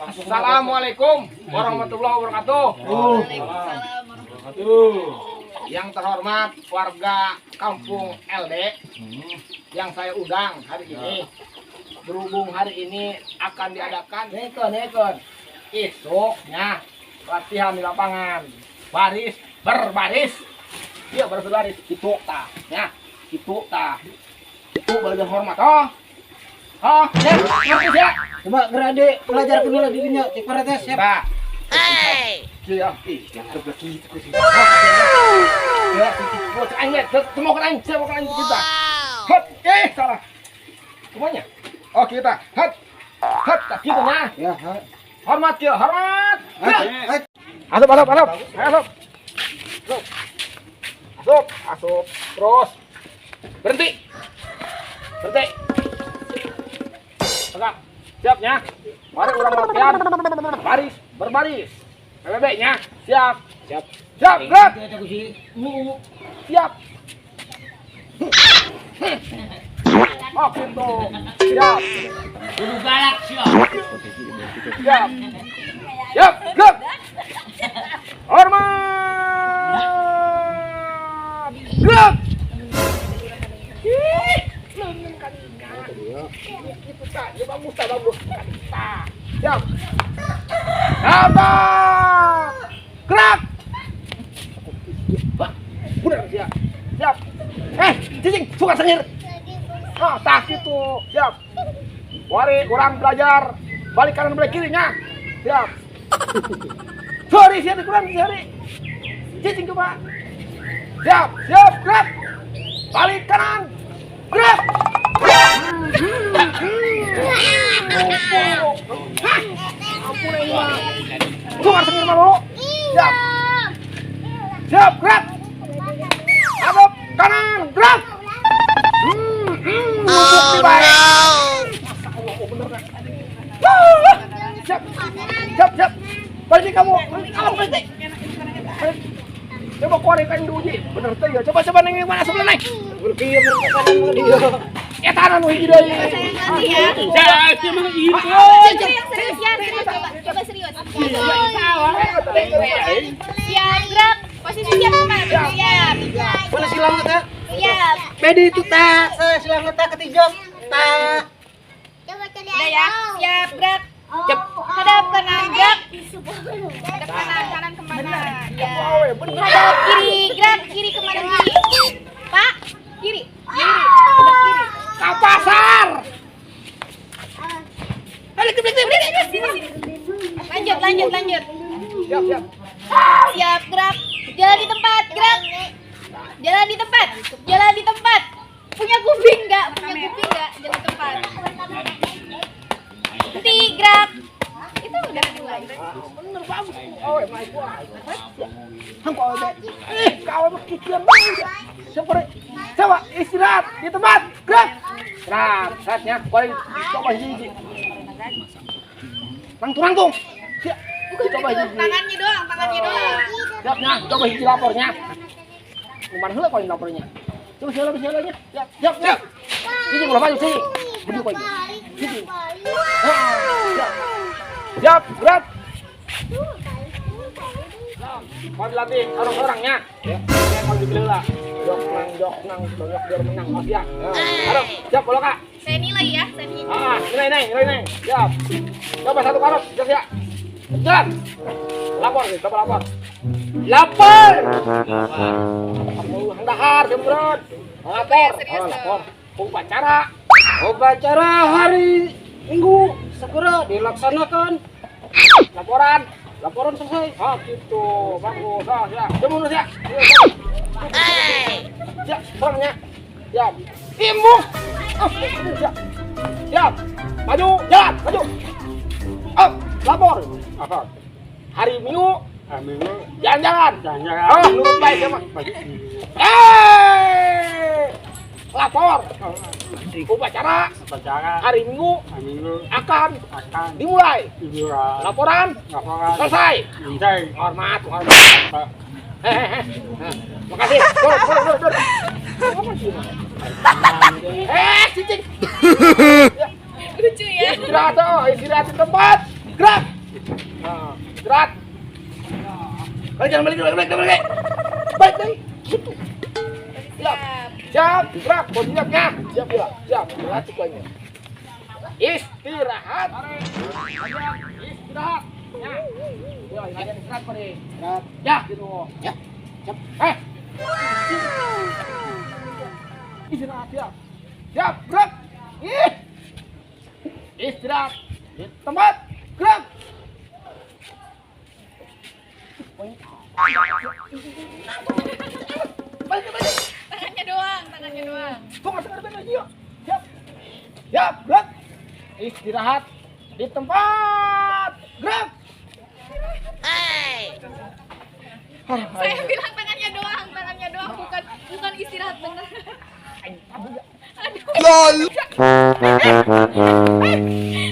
Assalamualaikum warahmatullahi wabarakatuh. Waalaikumsalam warahmatullahi wabarakatuh. Yang terhormat warga kampung LD yang saya undang hari ini, berhubung hari ini akan diadakan isuknya latihan di lapangan baris berbaris, iya berbaris itu tah ya, itu tah itu belajar hormat ya, ngerti ya. Coba Grade belajar dulu di dunia cek parates ya. Nah, Iya. ya, sebelah gitu sih. Ya, bos aing semua kan aing, saya aing kita. Hot, salah. Semuanya. Oh, kita. Hot. Hot, gitu nah. Ya, Hormat ya, hormat. Hai. Asup. Asup. Terus. Berhenti. Tegak. Siapnya. Mari urang latihan. Baris, berbaris. PBB-nya siap. Siap, gerak. Siap. Oh, gitu. Siap. Kudu galak siap. Siap, gerak. Hormat. Gerak. Bagus. Siap. Sabar. Gerak. Benar siap. Cicing, suka sengir. Tak gitu. Siap. Mari orang belajar balik kanan balik kirinya. Siap. Sorry, kurang. Cicing coba. Siap, gerak. Balik kanan. Gerak. Ampun ini mah. Suka sengir dulu. Siap, gerak. Hadap kanan, gerak. Bukti baik. Bener kan? Siap. Balik kamu. Berhenti. Coba kuarikan dulu Ji. Bener tuh ya. Coba neng mana sebelah neng. Berkieu berkekanan dia. Etanan nu hiji deui. Coba serius. Siap, gerak. Posisi siap kemana? Siap. Mana silang teh? Siap. Pedi itu tah, saya silang teh ketiga. Tah. Udah ya. Siap, gerak. Hadap kanan, gerak. Hadap kanan kemana? Ya. Hadap kiri, gerak. Kiri kemana kiri? Pak, kiri. Hadap kiri. Ka pasar. Sini. Lanjut. Siap. Siap, gerak. Jalan di tempat, gerak. Jalan di tempat. Punya kuping enggak? Jalan di tempat. Henti, gerak. Itu udah mulai. Bener bagus. My boy. Hangko aja. Kau berkikian banget. Coba istirahat di tempat. Gerak. Saatnya boleh coba hiji. Langtung. Siap. Coba hiji. Tangannya doang. Siapnya, coba hiji lapornya. Kumaha heula kau lapornya. Coba siapa-siapanya. Siap. Sini bola maju sini. Berdua kau. Sini. Siap, gerak. Mau dilatih orang-orangnya. Ya, mau dibela. Jok nang, biar menang mafia. Halo, siap bola Kak. Saya nilai ya, Nilai. Siap. Coba satu karot, siap. Jalan. Lapor. Dahar, jembrot. Lapor. Upacara hari Minggu segera dilaksanakan. Laporan selesai. Gitu. Bagus. Siap. Jemur siap. Siap, orangnya. Siap. Imbu. Siap. Maju. Lapor. Apa? Hari Minggu. Jalan-jalan. Lupa sama. Lapor. Upacara hari Minggu akan dimulai. Laporan selesai. Hormat. Makasih. Dur. Cicing. Lucu ya. Istirahat tuh, istirahat di tempat. Gerak. Nah, istirahat. Balik, jangan balik. Balik, balik. Gitu. Siap. Siap, gerak. Posisinya. Siap, ya. Siap. Latih lagi. Istirahat. Istirahat. Ya. Yo, lagi istirahat, Pak. Istirahat. Ya, gitu. Ya. Siap. Istirahat, siap. Siap, gerak. Istirahat di tempat. Gerak. Balik. Tangannya doang. Tunggu, yuk. Siap. Siap, gerak. Istirahat di tempat. Gerak. Saya bilang tangannya doang, bukan istirahat bener.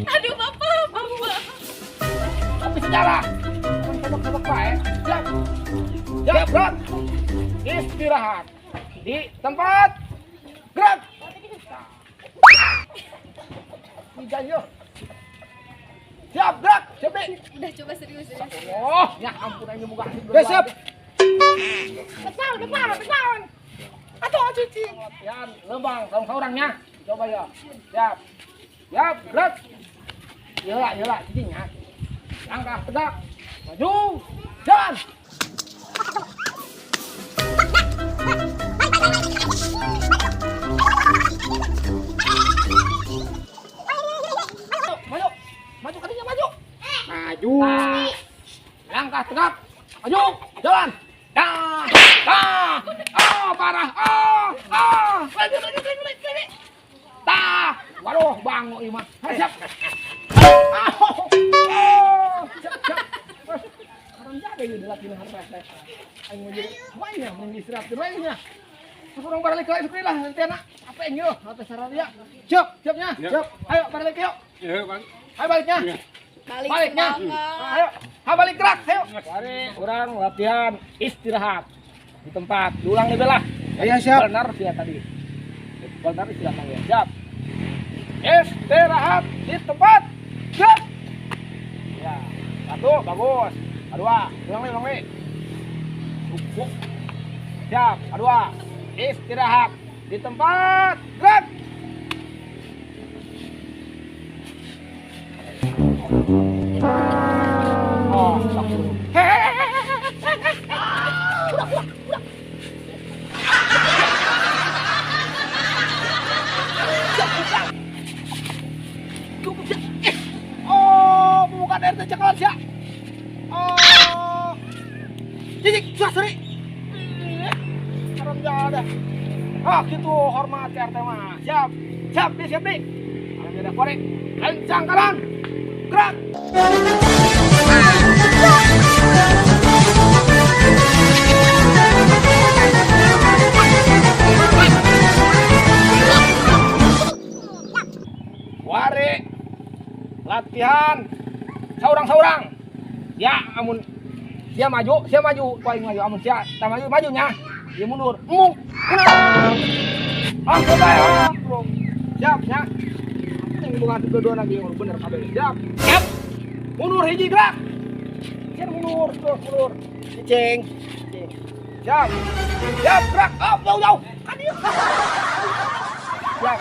Aduh, Bapak. Tapi secara tembak baik. Siap. Siap, gerak. Istirahat di tempat. Gerak. Tiga, yuk. Siap, gerak. Siap, nih. Udah coba serius. Oh, ya ampun aja muka. Siap. Depan. Aduh, cuci. Ya, lembang, dong orangnya. Coba ya. Siap. Siap, gerak. Iyalah, cicinya. Langkah tegak. Maju. Jalan. Maju kadinya maju. Maju. Langkah tegak. Maju. Jalan. Parah. Lagi. Waduh, bangun ini mah. Siap. Siap. Orang jaga ini laki harta. Ayo jadi banyak mengistirahat lainnya. Orang balik ke sekolah lah nanti anak. Apa yang yo? Atas saran dia. Siapnya. Siap. Ayo balik yuk. Ya, Bang. Ayo baliknya. Baliknya. Ayo. Balik gerak. Ayo. Mari orang latihan istirahat di tempat. Diulang nih Bella. Ya, siap. Benar sih ya tadi. Benar istirahat ya. Siap. Istirahat di tempat. Gerak. Ya. Satu, bagus. Kedua, ulang nih. Siap. Kedua, istirahat di tempat. Gerak. Oh, bukan air tercekal sih. Oh, cicik, suri. Haram jalan. Oh, gitu hormat RT mah. Siap nih. Kalau ada korek, kencang kanan. Gerak. Wari latihan saurang. Ya amun dia maju, paling maju amun dia tak majunya. Dia mundur. Coba ya. Siap ya. Ini bukan kedua lagi bener kabel. Siap. Mundur hiji gerak. Mundur. Cicing. Siap. Gerak. Jauh. Kan dia. Siap.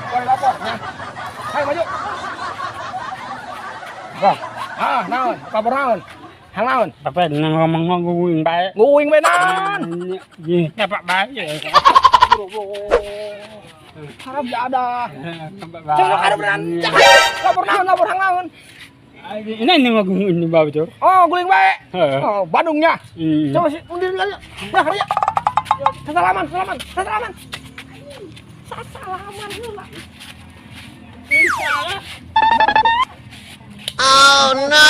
Boleh lapor ya. Hai maju. Naon? Kabar naon? Hang naon? Apa ngomong nguing bae. Nguing bae naon? Ye, apa bae. Harap enggak ada. Bae. Jangan ada berani. Lapor hang naon? Ini nguing ini bae tuh. Oh, guling bae. Heeh. Oh, Bandungnya. Iya. Coba sih mundur lagi. Dah, kerja. Salaman. Salaman dulu lah. Oh no.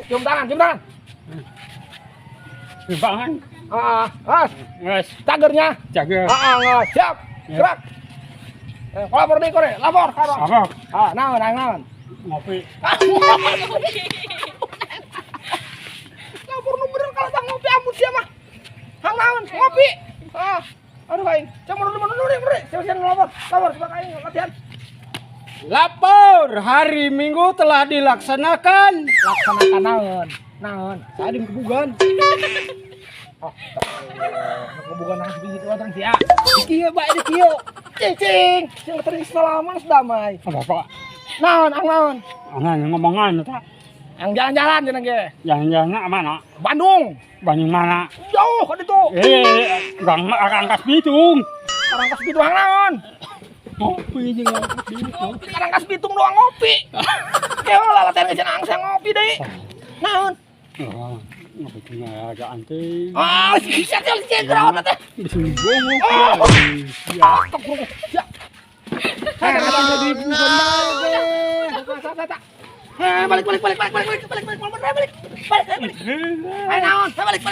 Cium tangan. Bangan. Mas. Cagernya. Jaga. Siap. Gerak. Lapor nih kore. Lapor. Apa? Naon. Ngopi. Lapor nu bener kalau tak ngopi ampun sia mah. Hang naon ngopi. Aduh aing. Coba mundur. Siapa lapor. Coba aing latihan. Lapor, hari Minggu telah dilaksanakan. Laksanakan naon? Naon? Saya di kebugan. Oh, kebugan nang biji itu orang sia. Dikieu bae dikieu. Cicing, sing teuing salaman damai. Apa? Naon, ang naon? Angan ngomongan eta. Ang jalan-jalan cenah ge. Jangan-jangan mana? Bandung. Bandung mana? Jauh ka ditu. Gang Rangkas Bitung. Rangkas Bitung naon? Ngopi jeung Rangkas Bitung. Rangkas Bitung doang ngopi. Keo lalaten geus angsa ngopi deui. Naon? Ngopi tengah ada anting. Ah, siap sentral teh. Bisa ngopi. Ya, keprung. Ya. Ada di bukan bae. Balik. Ayo naon, balik.